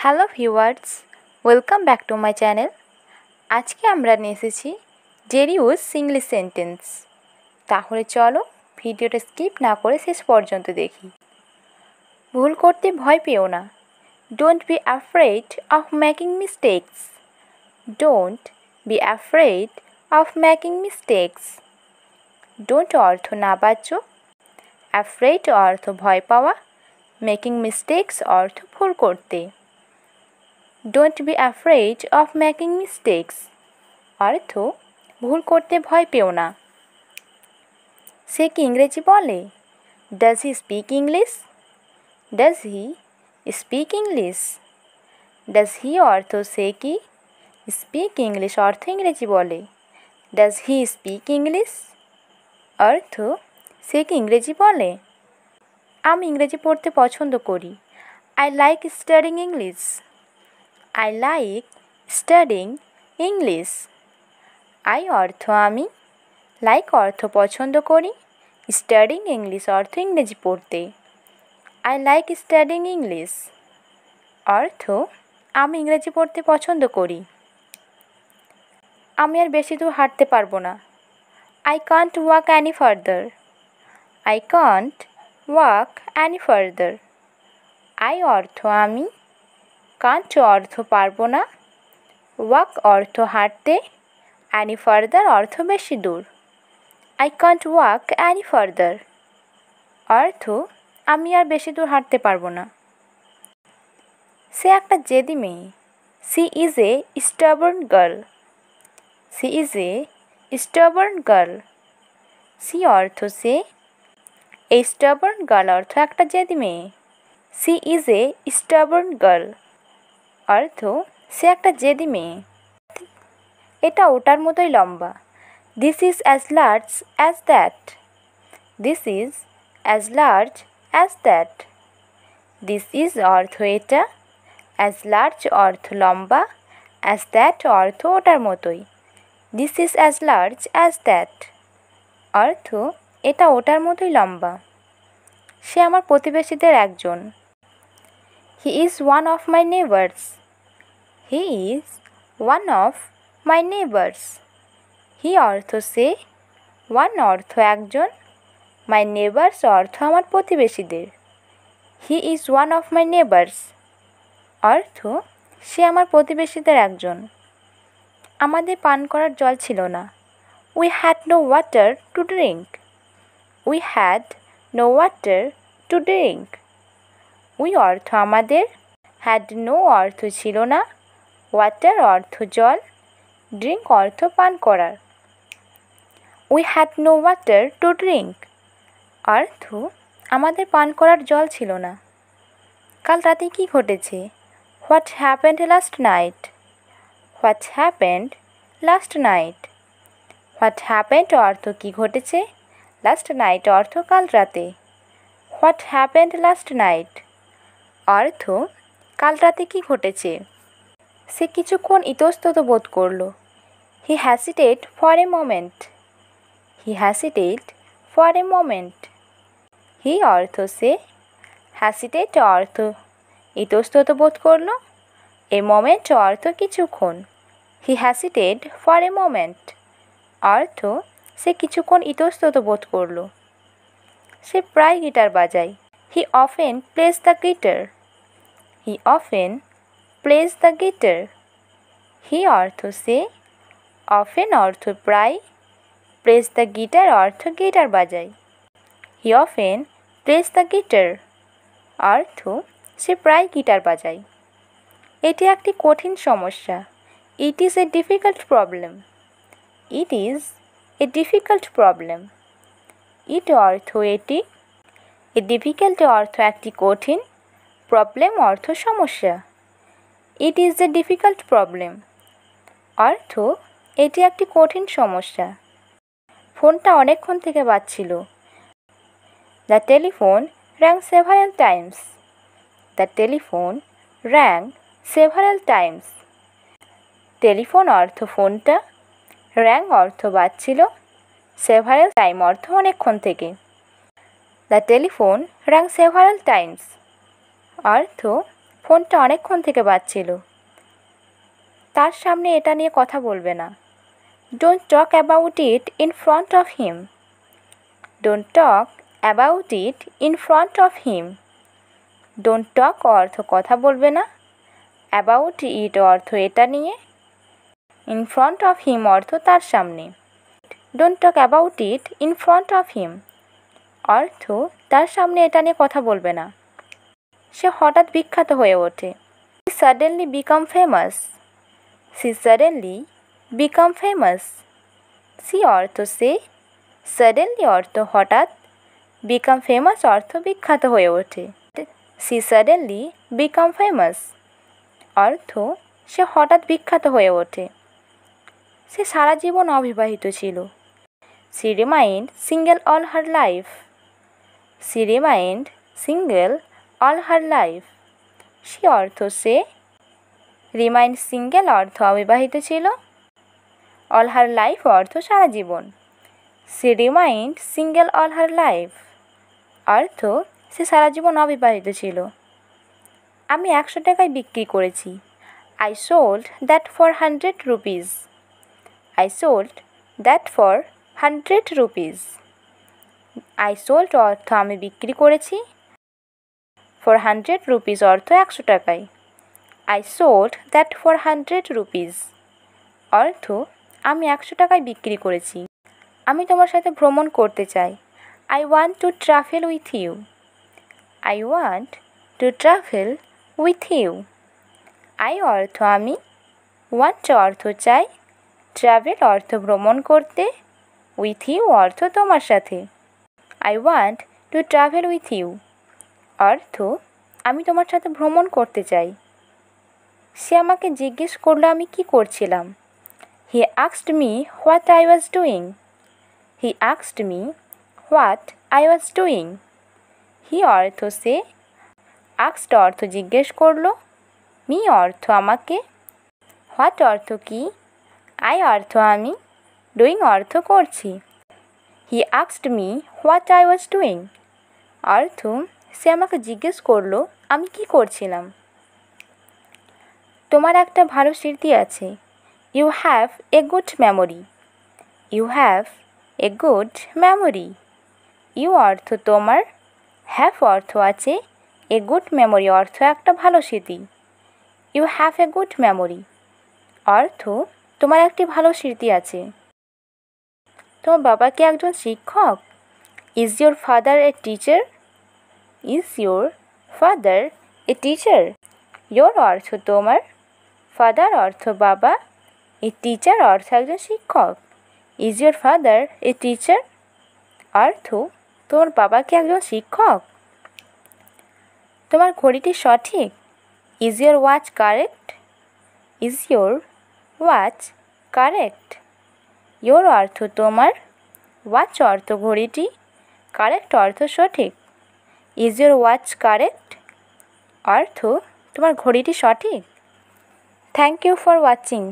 Hello viewers, welcome back to my channel. আজকে আমরা নিয়ে এসেছি ডেইলি ইউজ ইংলিশ সেন্টেন্স। তাহলে চলো ভিডিওটা স্কিপ না করে শেষ পর্যন্ত দেখি। ভুল করতে ভয় পেও না। Don't be afraid of making mistakes. Don't be afraid of making mistakes. Don't অর্থ নাবাচক, অ্যাফ্রেড অর্থ ভয় পাওয়া, মেকিং মিস্টেকস অর্থ ভুল করতে। Don't be afraid of making mistakes অর্থ ভুল করতে ভয় পেও না। সে কি ইংরেজি বলে? Does he speak English? Does he speak English? Does he অর্থ সে কি, স্পিক ইংলিশ অর্থ ইংরেজি বলে। ডাজ হি স্পিক ইংলিশ অর্থ সে কি ইংরেজি বলে? আমি ইংরেজি পড়তে পছন্দ করি। I like studying English. I like studying English. I অর্থ আমি, লাইক অর্থ পছন্দ করি, স্টাডিং ইংলিশ অর্থ ইংরেজি পড়তে। I like studying English অর্থ আমি ইংরেজি পড়তে পছন্দ করি। আমি আর বেশি দূর হাঁটতে পারবো না। I can't walk any further. I can't walk any further. I অর্থ আমি, কান্ট অর্থ পারবো না, ওয়াক অর্থ হাঁটতে, অ্যানি ফার্দার অর্থ বেশি দূর। I can't walk any further অর্থ আমি আর বেশি দূর হাঁটতে পারবো না। সে একটা জেদি মেয়ে। She is a stubborn girl. She is a stubborn girl. She অর্থ সে, এ স্টাবার্ন গার্ল অর্থ একটা জেদি মেয়ে। She is a stubborn girl অর্থ সে একটা জেদি মেয়ে। এটা ওটার মতোই লম্বা। This is as large as that. This is as large as that. This is অর্থ এটা, অ্যাজ লার্জ অর্থ লম্বা, অ্যাজ দ্যাট অর্থ ওটার মতোই। This is as large as that অর্থ এটা ওটার মতোই লম্বা। সে আমার প্রতিবেশীদের একজন। He is one of my neighbours. He is one of my neighbours. He অর্থ সে, ওয়ান অর্থ একজন, মাই নেইবার্স অর্থ আমার প্রতিবেশীদের। হি is one of my neighbours অর্থ সে আমার প্রতিবেশীদের একজন। আমাদের পান করার জল ছিল না। We had no water to drink. We had no water to drink. We অর্থ আমাদের, হ্যাড নো অর্থ ছিল না, ওয়াটার অর্থ জল, ড্রিঙ্ক অর্থ পান করার। We had no water to drink অর্থ আমাদের পান করার জল ছিল না। কাল রাতে কি ঘটেছে? What happened last night. What happened last night. What happened অর্থ কি ঘটেছে, লাস্ট নাইট অর্থ কাল রাতে। হোয়াট হ্যাপেন্ড লাস্ট নাইট অর্থ কাল রাতে কি ঘটেছে। সে কিছুক্ষণ ইতস্তত বোধ করল। He hesitated for a moment. He hesitated for a moment. He অর্থ সে, হ্যাসিটেড অর্থ ইতস্তত বোধ করল, এ মোমেন্ট অর্থ কিছুক্ষণ। হি হ্যাসিটেড ফর এ মোমেন্ট অর্থ সে কিছুক্ষণ ইতস্তত বোধ করল। সে প্রায় গিটার বাজায়। He often plays the guitar. He often plays the guitar. He অর্থ সে, অফেন অর্থ প্রায়, প্লেস দ্য গিটার অর্থ গিটার বাজায়। He often plays the guitar অর্থ সে প্রায় গিটার বাজায়। এটি একটি কঠিন সমস্যা। It is a difficult problem. It is a difficult problem. It অর্থ এটি, এ ডিফিকাল্ট অর্থ একটি কঠিন, প্রবলেম অর্থ সমস্যা। It is a difficult problem অর্থ এটি একটি কঠিন সমস্যা। ফোনটা অনেকক্ষণ থেকে বাজছিল। The telephone rang several times. The telephone rang several times. Telephone অর্থ ফোনটা, র্যাং অর্থ বাজছিল, সেভারাল টাইম অর্থ অনেকক্ষণ থেকে। The telephone rang several Times অর্থ ফোনটা অনেকক্ষণ থেকে বাজছিল। তার সামনে এটা নিয়ে কথা বলবে না। Don't talk about it in front of him. Don't talk about it in front of him. Don't talk অর্থ কথা বলবে না, অ্যাবাউট ইট অর্থ এটা নিয়ে, ইন ফ্রন্ট অফ হিম অর্থ তার সামনে। Don't talk about it in front of him অর্থ তার সামনে এটা নিয়ে কথা বলবে না। সে হঠাৎ বিখ্যাত হয়ে ওঠে। She suddenly become famous. She suddenly become famous. She অর্থ সে, suddenly অর্থ হঠাৎ, become famous অর্থ বিখ্যাত হয়ে ওঠে। She suddenly become famous অর্থ সে হঠাৎ বিখ্যাত হয়ে ওঠে। সে সারা জীবন অবিবাহিত ছিল। She remained single all her life. She remained single all her life. সে অর্থ সে, রিমাইন্ড সিঙ্গেল অর্থ অবিবাহিত ছিল, অল হার লাইফ অর্থ সারা জীবন। She remained single all her life অর্থ সে সারা জীবন অবিবাহিত ছিল। আমি 100 টাকায় বিক্রি করেছি। I sold that for 100 rupees. I sold that for 100 rupees. I sold অর্থ আমি বিক্রি করেছি, ফর 100 রুপিস অর্থ 100 টাকায়। I sold that for 100 rupees অর্থ আমি 100 টাকায় বিক্রি করেছি। আমি তোমার সাথে ভ্রমণ করতে চাই। I want to travel with you. I want to travel with you. I অর্থ আমি, ওয়ান্ট অর্থ চাই, ট্রাভেল অর্থ ভ্রমণ করতে, উইথ ইউ অর্থ তোমার সাথে। I want to travel with you অর্থ আমি তোমার সাথে ভ্রমণ করতে চাই। সে আমাকে জিজ্ঞেস করলো আমি কি করছিলাম। He asked me what I was doing. He asked me what I was doing. He অর্থ সে, আস্কড অর্থ জিজ্ঞেস করলো, মি অর্থ আমাকে, হোয়াট অর্থ কি, আই অর্থ আমি, ডুইং অর্থ করছি। হি asked me what I was doing অর্থ সে আমাকে জিজ্ঞেস করলো আমি কি করছিলাম। তোমার একটা ভালো স্মৃতি আছে। You have a good memory. You have a good memory. You অর্থ তোমার, হ্যাভ অর্থ আছে, এ গুড মেমোরি অর্থ একটা ভালো স্মৃতি। You have a good memory অর্থ তোমার একটি ভালো স্মৃতি আছে। তোমার বাবা কি একজন শিক্ষক? Is your father a teacher? Is your father a teacher? Your অর্থ তোমার, ফাদার অর্থ বাবা, এ টিচার অর্থ একজন শিক্ষক। Is your father a teacher অর্থ তোমার বাবা কি একজন শিক্ষক? তোমার ঘড়িটি সঠিক। Is your watch correct? Is your watch correct? Your অর্থ তোমার, ওয়াচ অর্থ ঘড়িটি, কারেক্ট অর্থ সঠিক। ইজ ইয়োর ওয়াচ কারেক্ট অর্থ তোমার ঘড়িটি সঠিক। Thank you for watching.